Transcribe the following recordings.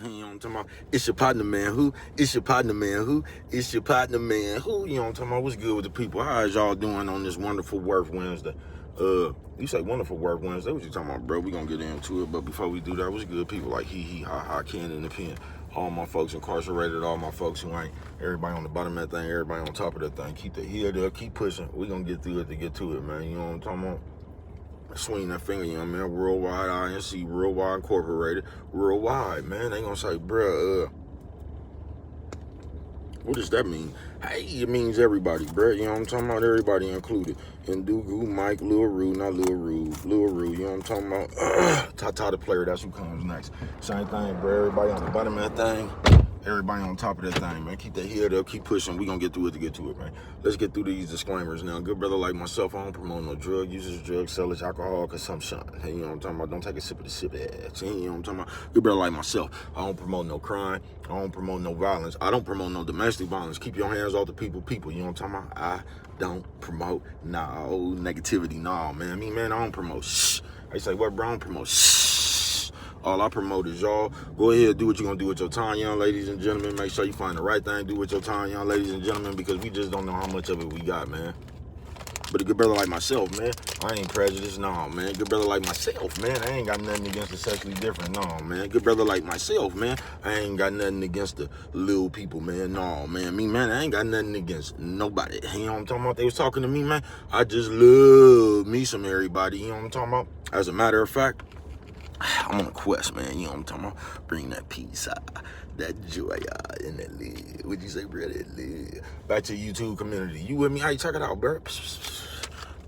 You know what I'm talking about? It's your partner, man. Who? It's your partner, man. Who? It's your partner, man. Who? You know what I'm talking about? What's good with the people? How is y'all doing on this wonderful work Wednesday? You say wonderful work Wednesday. What you talking about, bro? We gonna get into it, but before we do that, what's good? People like he, ha, ha, can in the pen. All my folks incarcerated, all my folks who ain't. Everybody on the bottom of that thing, everybody on top of that thing. Keep the head up, keep pushing. We gonna get through it to get to it, man. You know what I'm talking about? Swing that finger, you know what I mean? Worldwide INC, Worldwide Incorporated, Worldwide, man. They ain't gonna say, bruh, what does that mean? Hey, it means everybody, bruh. You know what I'm talking about? Everybody included. Ndugu, Mike, Lil Rue, not Lil Rue, Lil Rue, you know what I'm talking about? Tata the player, that's who comes next. Same thing, bruh. Everybody on the bottom of that thing. Everybody on top of that thing, man. Keep that head up, keep pushing. We gonna get through it to get to it, man. Let's get through these disclaimers now. Good brother like myself, I don't promote no drug users, drug sellers, alcohol consumption. Hey, you know what I'm talking about? Don't take a sip of the sip ass. You know what I'm talking about? Good brother like myself, I don't promote no crime. I don't promote no violence. I don't promote no domestic violence. Keep your hands off the people. You know what I'm talking about? I don't promote no negativity. No, man. I don't promote shh. I say, what, bro? I don't promote shh. All I promote is y'all go ahead, do what you're gonna do with your time, young ladies and gentlemen. Make sure you find the right thing to do with your time, young ladies and gentlemen, because we just don't know how much of it we got, man. But a good brother like myself, man, I ain't prejudiced, no, man. Good brother like myself, man, I ain't got nothing against the sexually different, no, man. Good brother like myself, man, I ain't got nothing against the little people, man, no, man. Man, I ain't got nothing against nobody. You know what I'm talking about? They was talking to me, man. I just love me some everybody, you know what I'm talking about? As a matter of fact, I'm on a quest, man. You know what I'm talking about? Bring that peace, that joy in that lid. What'd you say, brother? Back to the YouTube community. You with me? How you check it out, bro?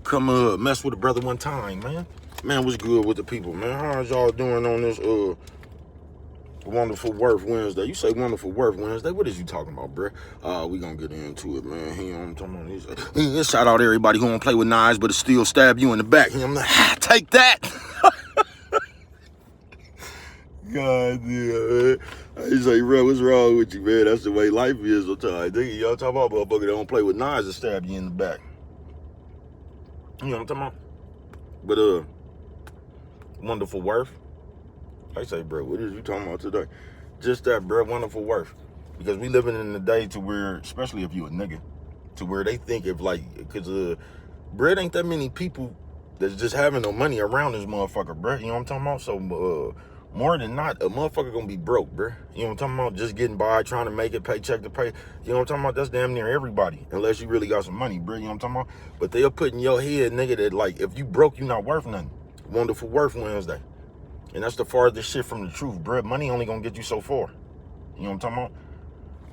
Come mess with a brother one time, man. Man, what's good with the people, man? How's y'all doing on this wonderful work Wednesday? You say wonderful work Wednesday. What is you talking about, bro? We gonna get into it, man. You know what I'm talking about? Shout out everybody who don't play with knives, but it still stab you in the back. You know what I'm like, take that. God damn, man. I say, bro, what's wrong with you, man? That's the way life is sometimes. Y'all talking about motherfucker that don't play with knives and stab you in the back. You know what I'm talking about? But, wonderful worth. I say, bro, what is you talking about today? Just that, bro, wonderful worth. Because we living in the day to where, especially if you a nigga, to where they think if like, because, bro, ain't that many people that's just having no money around this motherfucker, bro. You know what I'm talking about? So, more than not, a motherfucker gonna be broke, bro. You know what I'm talking about? Just getting by, trying to make it, paycheck to pay. You know what I'm talking about? That's damn near everybody, unless you really got some money, bro. You know what I'm talking about? But they'll put in your head, nigga, that like, if you broke, you not worth nothing. Wonderful worth Wednesday. And that's the farthest shit from the truth, bro. Money only gonna get you so far. You know what I'm talking about?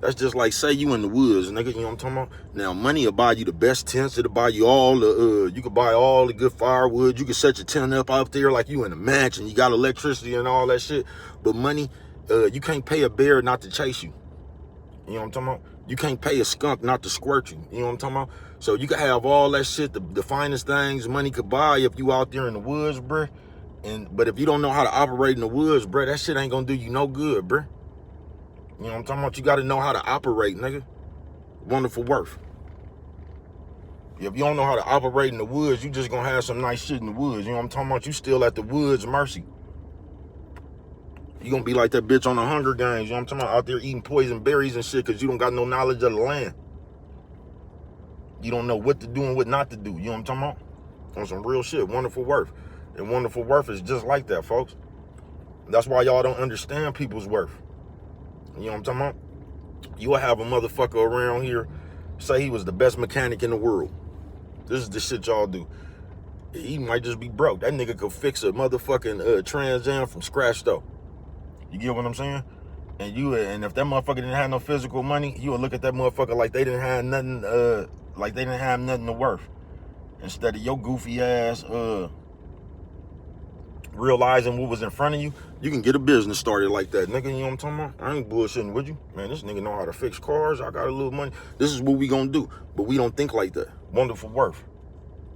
That's just like, say you in the woods, nigga, you know what I'm talking about? Now, money will buy you the best tents. It'll buy you all the, you could buy all the good firewood. You can set your tent up out there like you in a mansion. You got electricity and all that shit. But money, you can't pay a bear not to chase you. You know what I'm talking about? You can't pay a skunk not to squirt you. You know what I'm talking about? So you can have all that shit, the finest things money could buy if you out there in the woods, bruh. But if you don't know how to operate in the woods, bruh, that shit ain't gonna do you no good, bruh. You know what I'm talking about? You got to know how to operate, nigga. Wonderful worth. If you don't know how to operate in the woods, you just going to have some nice shit in the woods. You know what I'm talking about? You still at the woods mercy. You going to be like that bitch on the Hunger Games. You know what I'm talking about? Out there eating poison berries and shit because you don't got no knowledge of the land. You don't know what to do and what not to do. You know what I'm talking about? On some real shit. Wonderful worth. And wonderful worth is just like that, folks. That's why y'all don't understand people's worth. You know what I'm talking about? You'll have a motherfucker around here say he was the best mechanic in the world. This is the shit y'all do. He might just be broke. That nigga could fix a motherfucking Trans Am from scratch though. You get what I'm saying? And if that motherfucker didn't have no physical money, you would look at that motherfucker like they didn't have nothing, like they didn't have nothing to worth. Instead of your goofy ass realizing what was in front of you, you can get a business started like that, nigga. You know what I'm talking about? I ain't bullshitting with you. Man, this nigga know how to fix cars. I got a little money. This is what we gonna do. But we don't think like that. Wonderful worth.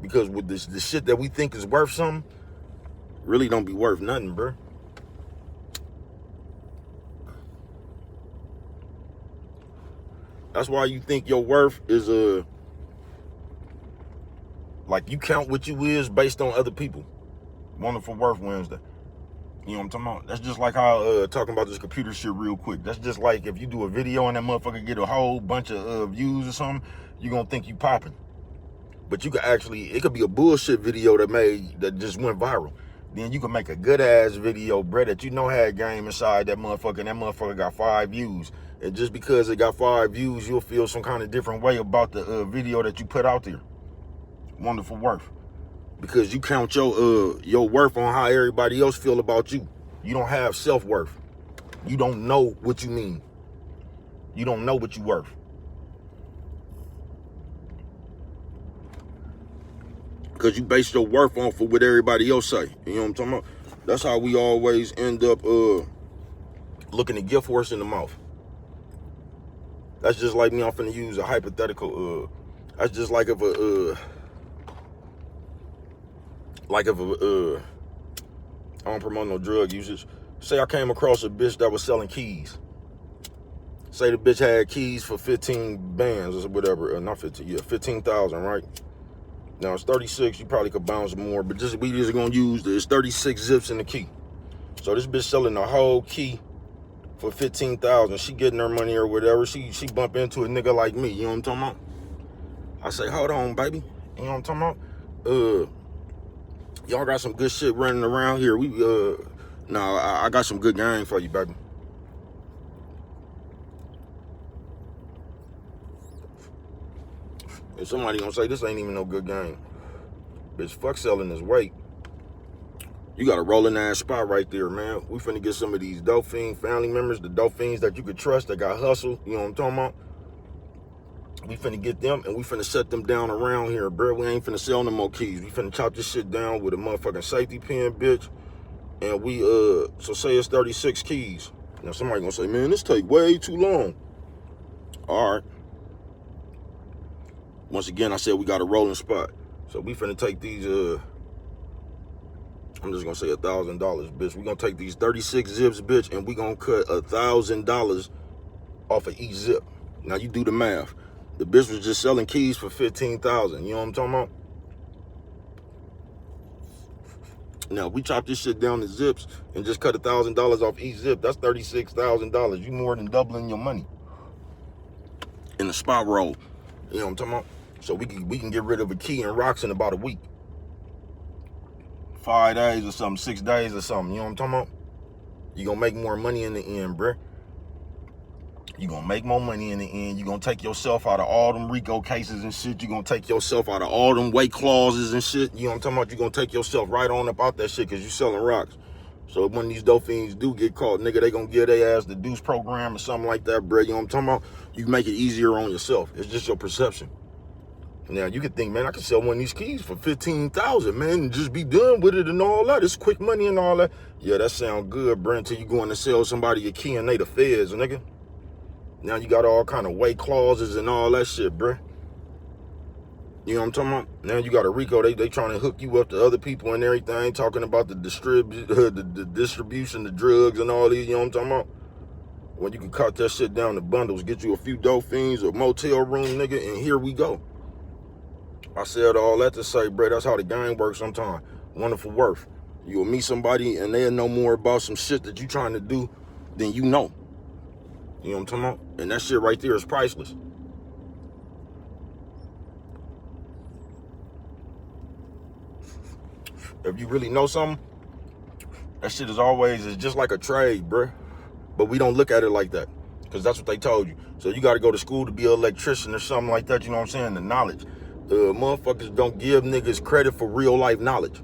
Because with the shit that we think is worth something, really don't be worth nothing, bro. That's why you think your worth is like you count what you is based on other people. Wonderful worth Wednesday. You know what I'm talking about? That's just like how, talking about this computer shit real quick. That's just like if you do a video and that motherfucker get a whole bunch of views or something, you gonna think you popping. But you could actually, it could be a bullshit video that just went viral. Then you can make a good ass video, bro, that you know had game inside that motherfucker, and that motherfucker got 5 views. And just because it got 5 views, you'll feel some kind of different way about the video that you put out there. Wonderful worth. Because you count your worth on how everybody else feel about you. You don't have self-worth. You don't know what you mean. You don't know what you worth. Because you base your worth on for what everybody else say. You know what I'm talking about? That's how we always end up looking to gift horse in the mouth. That's just like me. I'm finna use a hypothetical. That's just like if I don't promote no drug usage. Say I came across a bitch that was selling keys. Say the bitch had keys for 15 bands or whatever. Not 15, yeah, 15,000, right? Now it's 36, you probably could bounce more, but we just gonna use it's 36 zips in the key. So this bitch selling the whole key for 15,000. She getting her money or whatever. She bump into a nigga like me, you know what I'm talking about? I say, hold on, baby. You know what I'm talking about? Y'all got some good shit running around here. I got some good game for you, baby. And somebody gonna say, this ain't even no good game. Bitch, fuck selling this weight. You got a rolling ass spot right there, man. We finna get some of these dope fiend family members, the dope fiends that you could trust, that got hustle, you know what I'm talking about? We finna get them and we finna set them down around here, bro. We ain't finna sell no more keys. We finna chop this shit down with a motherfucking safety pin, bitch. And we, so say it's 36 keys. Now somebody gonna say, man, this take way too long. All right. Once again, I said we got a rolling spot. So we finna take these, I'm just gonna say $1,000, bitch. We gonna take these 36 zips, bitch, and we gonna cut $1,000 off of each zip. Now you do the math. The bitch was just selling keys for 15,000. You know what I'm talking about? Now we chop this shit down to zips and just cut $1,000 off each zip. That's $36,000. You more than doubling your money in a spot roll. You know what I'm talking about? So we can get rid of a key and rocks in about a week. 5 days or something, 6 days or something. You know what I'm talking about? You gonna make more money in the end, bruh. You gonna make more money in the end. You gonna take yourself out of all them RICO cases and shit. You gonna take yourself out of all them weight clauses and shit. You know what I'm talking about? You gonna take yourself right on up out that shit because you selling rocks. So when these dope fiends do get caught, nigga, they gonna give their ass the deuce program or something like that, bruh. You know what I'm talking about? You make it easier on yourself. It's just your perception. Now you could think, man, I could sell one of these keys for 15,000, man, and just be done with it and all that. It's quick money and all that. Yeah, that sound good, bruh, until you going to sell somebody a key and they the feds, nigga. Now you got all kind of weight clauses and all that shit, bruh. You know what I'm talking about? Now you got a RICO, they trying to hook you up to other people and everything, talking about the distribution, the drugs and all these, you know what I'm talking about? When you can cut that shit down to bundles, get you a few dope fiends, a motel room, nigga, and here we go. I said all that to say, bruh, that's how the game works sometimes. Wonderful worth. You'll meet somebody and they'll know more about some shit that you trying to do than you know. You know what I'm talking about? And that shit right there is priceless. If you really know something, that shit is just like a trade, bruh. But we don't look at it like that because that's what they told you. So you got to go to school to be an electrician or something like that, you know what I'm saying? The knowledge. Motherfuckers don't give niggas credit for real life knowledge.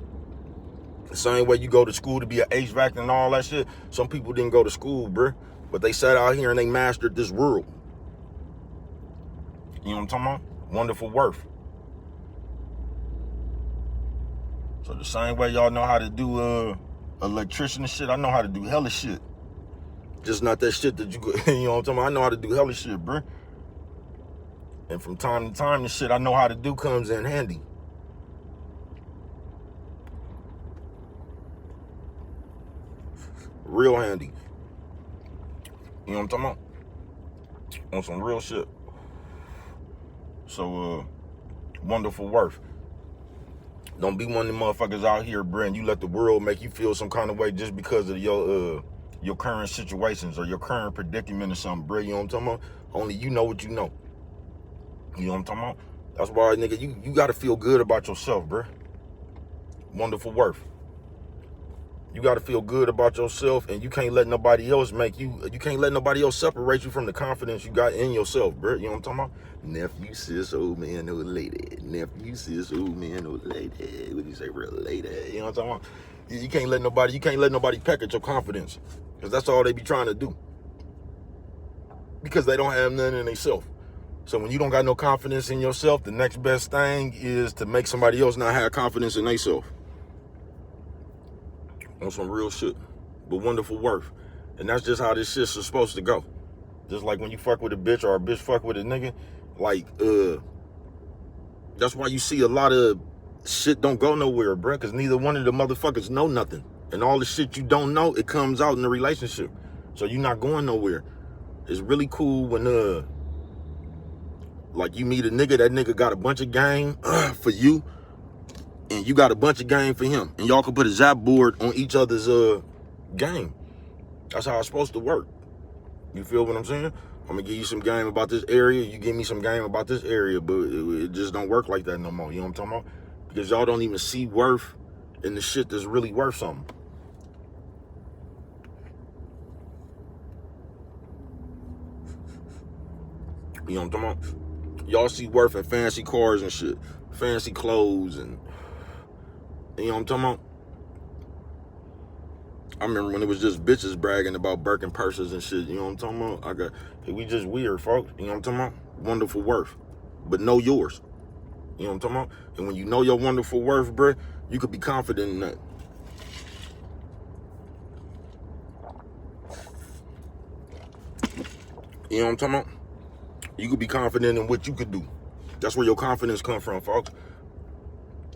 The same way you go to school to be an HVAC and all that shit. Some people didn't go to school, bruh. But they sat out here and they mastered this world. You know what I'm talking about? Wonderful worth. So the same way y'all know how to do electrician and shit, I know how to do hella shit. Just not that shit that you know what I'm talking about? I know how to do hella shit, bruh. And from time to time, the shit I know how to do comes in handy. Real handy. You know what I'm talking about? On some real shit. So, wonderful worth. Don't be one of them motherfuckers out here, bruh, and you let the world make you feel some kind of way just because of your current situations or your current predicament or something, bruh. You know what I'm talking about? Only you know what you know. You know what I'm talking about? That's why, nigga, you gotta feel good about yourself, bruh. Wonderful worth. You gotta feel good about yourself, and you can't let nobody else you can't let nobody else separate you from the confidence you got in yourself, bro. You know what I'm talking about? Nephew, sis, old man, old lady. Nephew, sis, old man, old lady. What do you say, real lady? You know what I'm talking about? You can't let nobody peck at your confidence. Because that's all they be trying to do. Because they don't have nothing in themselves. So when you don't got no confidence in yourself, the next best thing is to make somebody else not have confidence in themselves. On some real shit, but wonderful worth. And that's just how this shit's supposed to go. Just like when you fuck with a bitch or a bitch fuck with a nigga, like, that's why you see a lot of shit don't go nowhere, bruh, because neither one of the motherfuckers know nothing. And all the shit you don't know, it comes out in the relationship. So you're not going nowhere. It's really cool when, like, you meet a nigga, that nigga got a bunch of game for you, and you got a bunch of game for him, and y'all can put a zap board on each other's game. That's how it's supposed to work. You feel what I'm saying? I'm gonna give you some game about this area, you give me some game about this area, but it just don't work like that no more. You know what I'm talking about? Because y'all don't even see worth in the shit that's really worth something. You know what I'm talking about? Y'all see worth in fancy cars and shit, fancy clothes, and you know what I'm talking about? I remember when it was just bitches bragging about Birkin purses and shit. You know what I'm talking about? We just weird, folks. You know what I'm talking about? Wonderful worth. But know yours. You know what I'm talking about? And when you know your wonderful worth, bruh, you could be confident in that. You know what I'm talking about? You could be confident in what you could do. That's where your confidence come from, folks.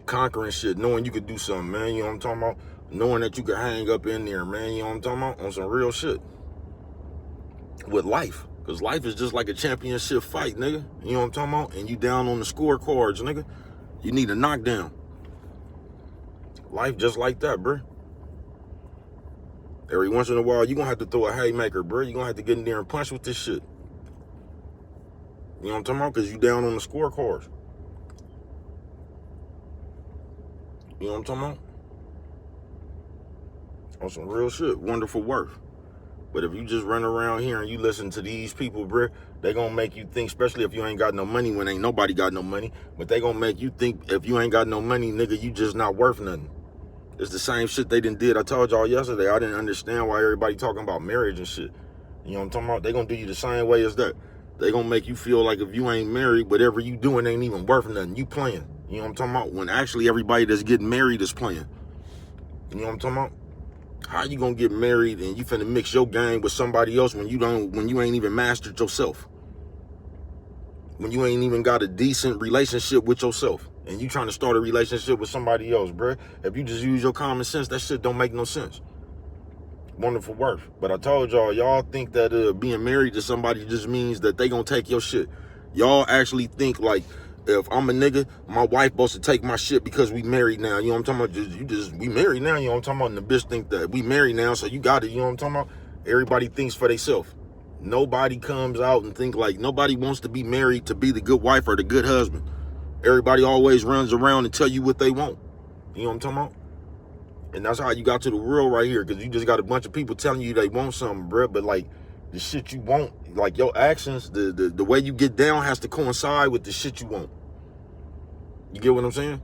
Conquering shit, knowing you could do something, man. You know what I'm talking about? Knowing that you could hang up in there, man. You know what I'm talking about? On some real shit. With life. Because life is just like a championship fight, nigga. You know what I'm talking about? And you down on the scorecards, nigga. You need a knockdown. Life just like that, bruh. Every once in a while, you're going to have to throw a haymaker, bruh. You're going to have to get in there and punch with this shit. You know what I'm talking about? Because you down on the scorecards. You know what I'm talking about? On some real shit. Wonderful worth. But if you just run around here and you listen to these people, bruh, they gonna make you think, especially if you ain't got no money when ain't nobody got no money, but they gonna make you think if you ain't got no money, nigga, you just not worth nothing. It's the same shit they done did. I told y'all yesterday, I didn't understand why everybody talking about marriage and shit. You know what I'm talking about? They gonna do you the same way as that. They gonna make you feel like if you ain't married, whatever you doing ain't even worth nothing. You playing. You know what I'm talking about? When actually everybody that's getting married is playing. You know what I'm talking about? How you gonna get married and you finna mix your game with somebody else when you ain't even mastered yourself? When you ain't even got a decent relationship with yourself and you trying to start a relationship with somebody else, bruh. If you just use your common sense, that shit don't make no sense. Wonderful worth. But I told y'all think that being married to somebody just means that they gonna take your shit. Y'all actually think like, if I'm a nigga, my wife supposed to take my shit because we married now. You know what I'm talking about? We married now. You know what I'm talking about? And the bitch think that we married now, so you got it. You know what I'm talking about? Everybody thinks for themselves. Nobody comes out and think like, nobody wants to be married to be the good wife or the good husband. Everybody always runs around and tell you what they want. You know what I'm talking about? And that's how you got to the world right here, because you just got a bunch of people telling you they want something, bruh. But like, the shit you want, like your actions, the way you get down has to coincide with the shit you want. You get what I'm saying?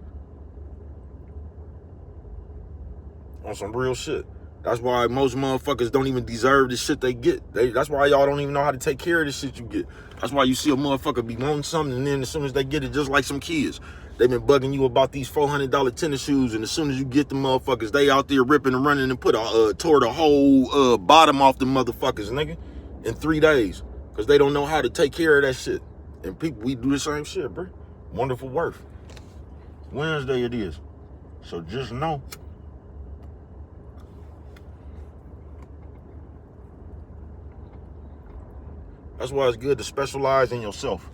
On some real shit. That's why most motherfuckers don't even deserve the shit they get. That's why y'all don't even know how to take care of the shit you get. That's why you see a motherfucker be wanting something, and then as soon as they get it, just like some kids, they been bugging you about these $400 tennis shoes, and as soon as you get the motherfuckers, they out there ripping and running and tore the whole bottom off the motherfuckers, nigga, in 3 days, because they don't know how to take care of that shit. And people, we do the same shit, bro. Wonderful worth. Wednesday it is. So just know. That's why it's good to specialize in yourself.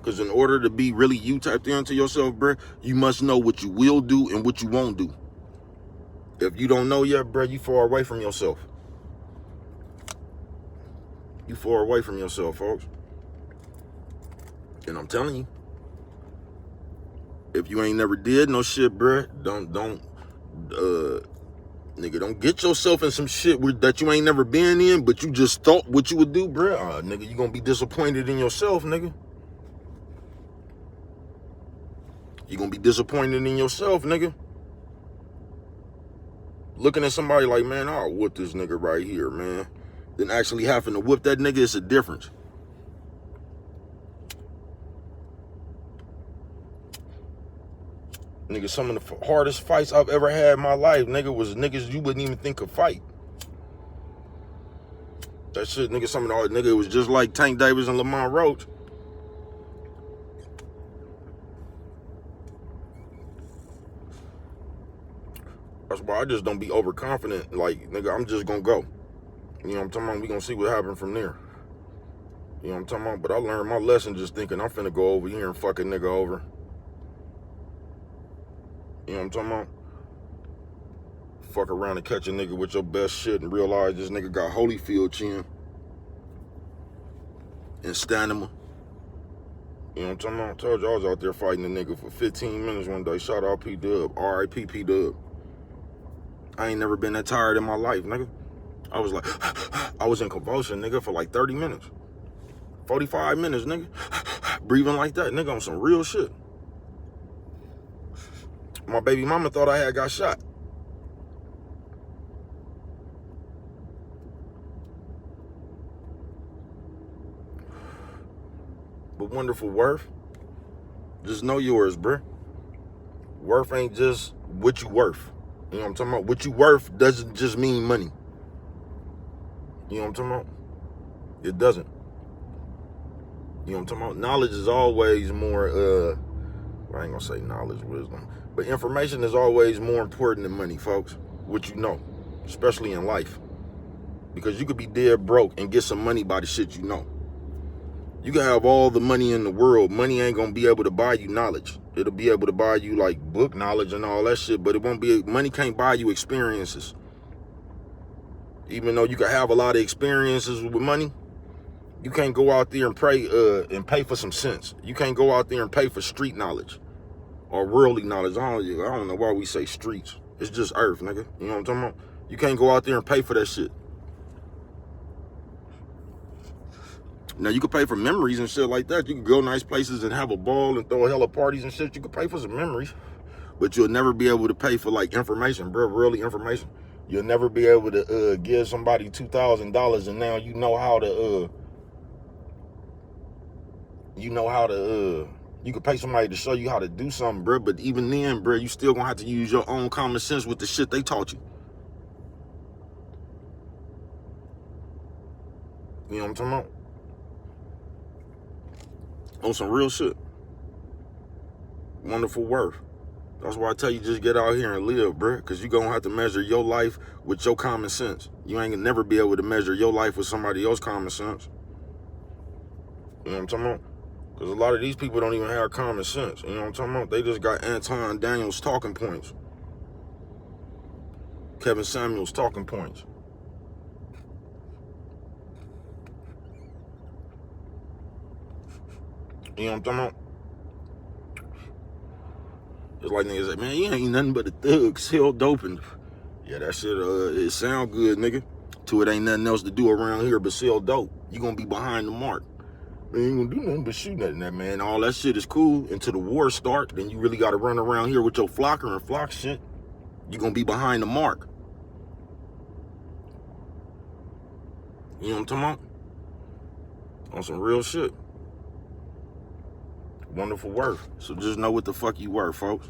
Because in order to be really you tapped into yourself, bruh, you must know what you will do and what you won't do. If you don't know yet, bruh, you far away from yourself. You far away from yourself, folks. And I'm telling you, if you ain't never did no shit, bruh, nigga, don't get yourself in some shit that you ain't never been in, but you just thought what you would do, bruh. Nigga, you gonna be disappointed in yourself, nigga. You gonna be disappointed in yourself, nigga. Looking at somebody like, man, I'll whoop this nigga right here, man. Then actually having to whoop that nigga, it's a difference. Nigga, some of the hardest fights I've ever had in my life, nigga, was niggas you wouldn't even think could fight. That shit, nigga, some of the hard, nigga, it was just like Tank Davis and Lamont Roach. That's why I just don't be overconfident. Like, nigga, I'm just gonna go. You know what I'm talking about? We gonna see what happens from there. You know what I'm talking about? But I learned my lesson just thinking I'm finna go over here and fuck a nigga over. You know what I'm talking about? Fuck around and catch a nigga with your best shit and realize this nigga got Holyfield chin and stamina. You know what I'm talking about? I told you I was out there fighting a nigga for 15 minutes one day. Shout out P-Dub. R.I.P. P-Dub. I ain't never been that tired in my life, nigga. I was like, I was in convulsion, nigga, for like 30 minutes. 45 minutes, nigga. Breathing like that, nigga, on some real shit. My baby mama thought I had got shot. But wonderful worth, just know yours, bruh. Worth ain't just what you worth. You know what I'm talking about? What you worth doesn't just mean money. You know what I'm talking about? It doesn't. You know what I'm talking about? Knowledge is always more, I ain't gonna say knowledge, wisdom, but information is always more important than money, folks. What you know, especially in life. Because you could be dead broke and get some money by the shit you know. You can have all the money in the world. Money ain't gonna be able to buy you knowledge. It'll be able to buy you like book knowledge and all that shit, but it won't be, money can't buy you experiences. Even though you can have a lot of experiences with money, you can't go out there and pay for some sense. You can't go out there and pay for street knowledge or worldly knowledge. I don't know why we say streets. It's just earth, nigga. You know what I'm talking about? You can't go out there and pay for that shit. Now, you can pay for memories and shit like that. You can go nice places and have a ball and throw hella parties and shit. You can pay for some memories. But you'll never be able to pay for, like, information, bro, really information. You'll never be able to give somebody $2,000 and now you know how to, you can pay somebody to show you how to do something, bro. But even then, bro, you still gonna have to use your own common sense with the shit they taught you. You know what I'm talking about? On some real shit. Wonderful worth. That's why I tell you, just get out here and live, bruh. Because you're going to have to measure your life with your common sense. You ain't gonna never be able to measure your life with somebody else's common sense. You know what I'm talking about? Because a lot of these people don't even have common sense. You know what I'm talking about? They just got Anton Daniels talking points. Kevin Samuels talking points. You know what I'm talking about? It's like niggas like, man, you ain't nothing but a thug, sell dope. And yeah, that shit, it sound good, nigga. Till it ain't nothing else to do around here but sell dope. You gonna be behind the mark. Man, you ain't gonna do nothing but shoot nothing that, man. All that shit is cool until the war start. Then you really gotta run around here with your flocker and flock shit. You gonna be behind the mark. You know what I'm talking about? On some real shit. Wonderful worth. So just know what the fuck you worth, folks.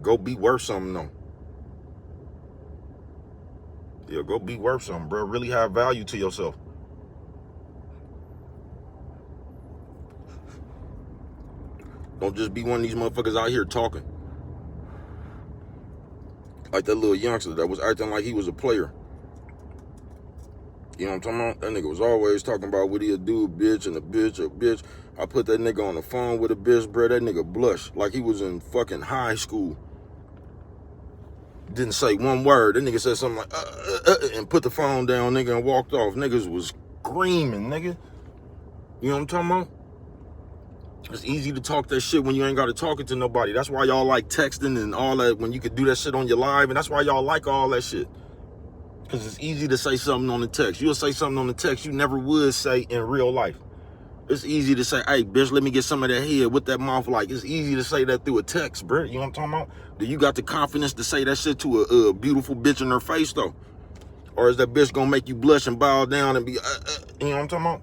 Go be worth something, though. Yeah, go be worth something, bro. Really have value to yourself. Don't just be one of these motherfuckers out here talking. Like that little youngster that was acting like he was a player. You know what I'm talking about? That nigga was always talking about what he'll do, bitch, and a bitch. I put that nigga on the phone with a bitch, bro. That nigga blushed like he was in fucking high school. Didn't say one word. That nigga said something like, and put the phone down, nigga, and walked off. Niggas was screaming, nigga. You know what I'm talking about? It's easy to talk that shit when you ain't got to talk it to nobody. That's why y'all like texting and all that, when you could do that shit on your live, and that's why y'all like all that shit. Because it's easy to say something on the text. You'll say something on the text you never would say in real life. It's easy to say, hey, bitch, let me get some of that head with that mouth. Like, it's easy to say that through a text, bro. You know what I'm talking about? Do you got the confidence to say that shit to a beautiful bitch in her face, though? Or is that bitch gonna make you blush and bow down and be, you know what I'm talking about?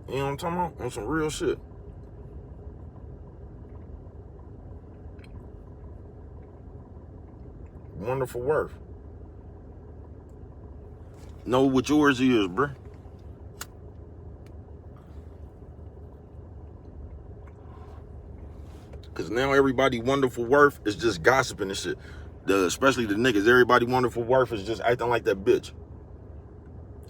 You know what I'm talking about? On some real shit. Wonderful worth. Know what yours is, bruh. Because now everybody wonderful worth is just gossiping and shit. Especially the niggas. Everybody wonderful worth is just acting like that bitch.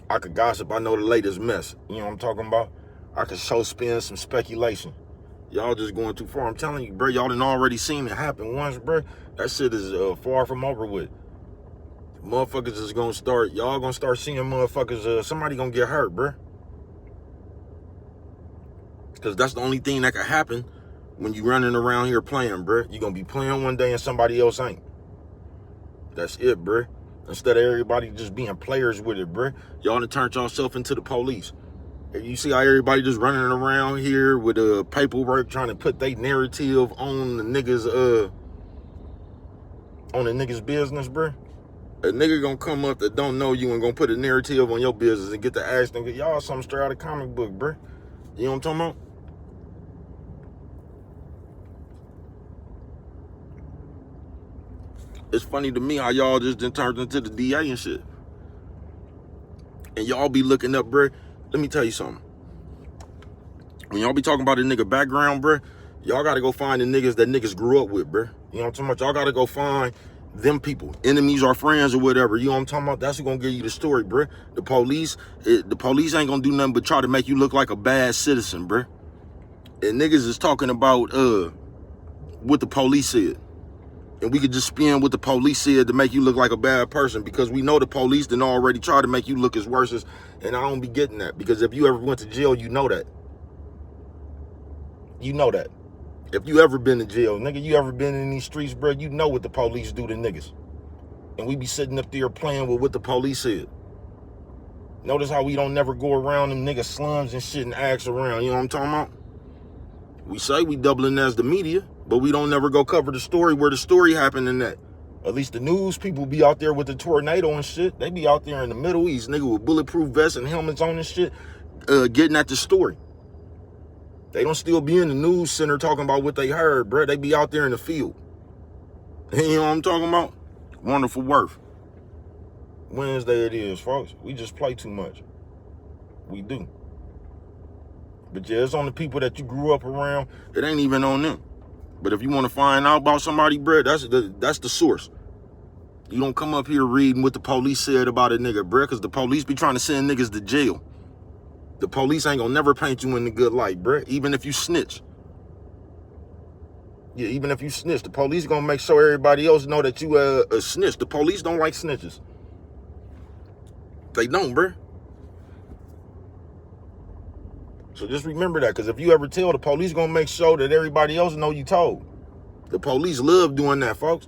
I could gossip. I know the latest mess. You know what I'm talking about? I could show spin some speculation. Y'all just going too far. I'm telling you, bro. Y'all done already seen it happen once, bro. That shit is far from over with. Motherfuckers is gonna start. Y'all gonna start seeing motherfuckers. Somebody gonna get hurt, bro. Because that's the only thing that could happen when you running around here playing, bro. You gonna be playing one day and somebody else ain't. That's it, bro. Instead of everybody just being players with it, bro. Y'all done turned yourself into the police. You see how everybody just running around here with paperwork trying to put their narrative on the niggas business, bro. A nigga gonna come up that don't know you and gonna put a narrative on your business and get to ask them, y'all something straight out of comic book, bro. You know what I'm talking about? It's funny to me how y'all just done turned into the DA and shit. And y'all be looking up, bro. Let me tell you something. When y'all be talking about a nigga background, bro, y'all gotta go find the niggas that niggas grew up with, bro. You know what I'm talking about? Y'all gotta go find them people, enemies or friends or whatever. You know what I'm talking about? That's who gonna give you the story, bro. The police ain't gonna do nothing but try to make you look like a bad citizen, bro. And niggas is talking about what the police said. And we could just spin what the police said to make you look like a bad person, because we know the police done already tried to make you look as worse as, and I don't be getting that, because if you ever went to jail, you know that. You know that. If you ever been to jail, nigga, you ever been in these streets, bro, you know what the police do to niggas. And we be sitting up there playing with what the police said. Notice how we don't never go around them nigga slums and shit and ask around, you know what I'm talking about? We say we doubling as the media, but we don't never go cover the story where the story happened in that. At least the news people be out there with the tornado and shit. They be out there in the Middle East, nigga, with bulletproof vests and helmets on and shit, getting at the story. They don't still be in the news center talking about what they heard, bro. They be out there in the field. You know what I'm talking about? Wonderful worth. Wednesday it is, folks. We just play too much. We do. But yeah, it's on the people that you grew up around. It ain't even on them. But if you want to find out about somebody, bro, that's the source. You don't come up here reading what the police said about a nigga, bro, because the police be trying to send niggas to jail. The police ain't gonna never paint you in the good light, bro, even if you snitch. Yeah, even if you snitch, the police gonna make sure everybody else know that you a snitch. The police don't like snitches. They don't, bro. So just remember that, because if you ever tell, the police gonna make sure that everybody else know you told. The police love doing that, folks.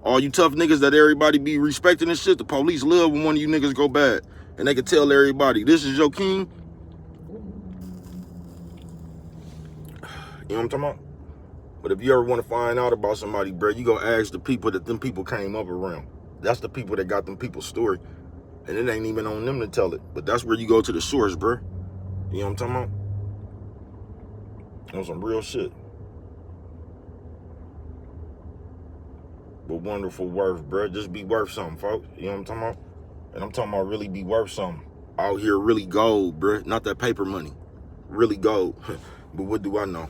All you tough niggas that everybody be respecting and shit, the police love when one of you niggas go bad. And they can tell everybody, this is your king. You know what I'm talking about? But if you ever want to find out about somebody, bro, you go ask the people that them people came up around. That's the people that got them people's story. And it ain't even on them to tell it. But that's where you go to the source, bro. You know what I'm talking about? On some real shit. But wonderful worth, bro. Just be worth something, folks. You know what I'm talking about? And I'm talking about really be worth something. Out here really gold, bro. Not that paper money. Really gold. But what do I know?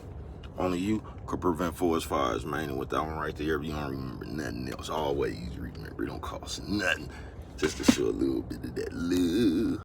Only you. could prevent forest fires, man. And with that one right there, if you don't remember nothing else, always remember it don't cost nothing. Just to show a little bit of that love.